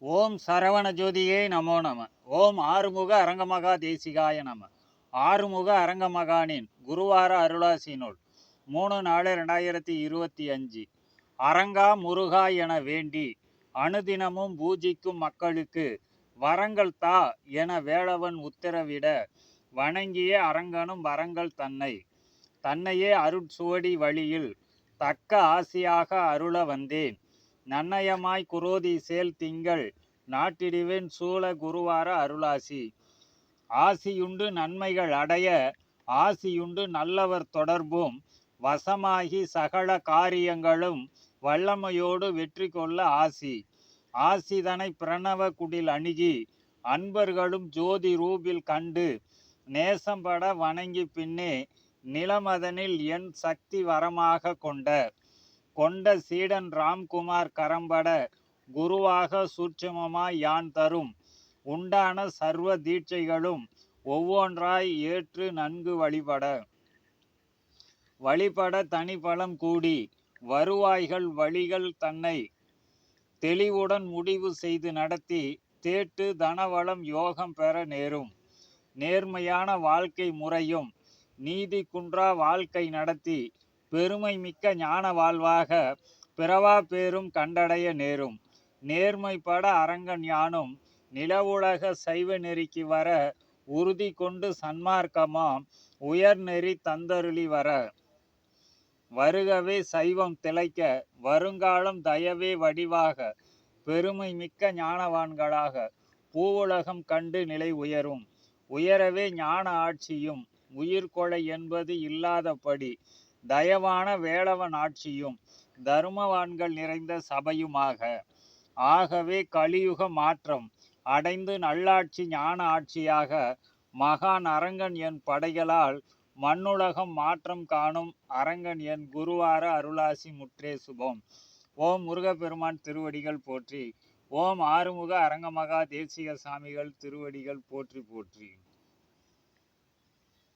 ஓம் சரவண ஜோதியே நமோ நம. ஓம் ஆறுமுக அரங்கமகா தேசிகாய நம. ஆறுமுக அரங்கமகானின் குருவார அருளாசி நூல் 3/4/2025. அரங்கா முருகா என வேண்டி அனுதினமும் பூஜிக்கும் மக்களுக்கு வரங்கள் தா என வேளவன் உத்தரவிட வணங்கிய அரங்கனும் வரங்கள் தன்னையே அருட்சுவடி வழியில் தக்க ஆசியாக அருள வந்தேன். நன்னயமாய் குரோதி சேல் திங்கள் நாட்டிடுவேன் சூழ குருவார அருளாசி. ஆசியுண்டு நன்மைகள் அடைய ஆசியுண்டு நல்லவர் தொடர்பும் வசமாகி சகல காரியங்களும் வல்லமையோடு வெற்றி கொள்ள ஆசி. ஆசிதனை பிரணவ குடில் அணுகி அன்பர்களும் ஜோதி ரூபில் கண்டு நேசம்பட வணங்கி பின்னே நிலமதனில் என் சக்தி வரமாக கொண்ட சீடன் ராம்குமார் கரம்பட குருவாக சூட்சமமாய் யான் தரும் உண்டான சர்வ தீட்சைகளும் ஒவ்வொன்றாய் ஏற்று நன்கு வழிபட தனிபலம் கூடி வருவாய்கள் வழிகள் தன்னை தெளிவுடன் முடிவு செய்து நடத்தி தேட்டு தனவளம் யோகம் பெற நேரும். நேர்மையான வாழ்க்கை முறையும் நீதி குன்றா வாழ்க்கை நடத்தி பெருமை மிக்க ஞான வாழ்வாக பிறவா பேரும் கண்டடைய நேரும். நேர்மைப்பட அரங்கன் யானும் நிலவுலக சைவ நெறிக்கு வர உறுதி கொண்டு சன்மார்க்கமாம் உயர் நெறி தந்தருளி வருகவே சைவம் திளைக்க வருங்காலம் தயவே வடிவாக பெருமை மிக்க ஞானவான்களாக பூவுலகம் கண்டு நிலை உயரவே ஞான ஆட்சியும் உயிர்கொலை என்பது இல்லாதபடி தயவான வேளவன் ஆட்சியும் தருமவான்கள் நிறைந்த சபையுமாக. ஆகவே கலியுக மாற்றம் அடைந்து நல்லாட்சி ஞான ஆட்சியாக மகான் அரங்கன் என் படைகளால் மண்ணுலகம் மாற்றம் காணும் அரங்கன் என் குருவார அருளாசி முற்றே சுபம். ஓம் முருகப்பெருமான் திருவடிகள் போற்றி. ஓம் ஆறுமுக அரங்கமகா தேசிக சாமிகள் திருவடிகள் போற்றி போற்றி.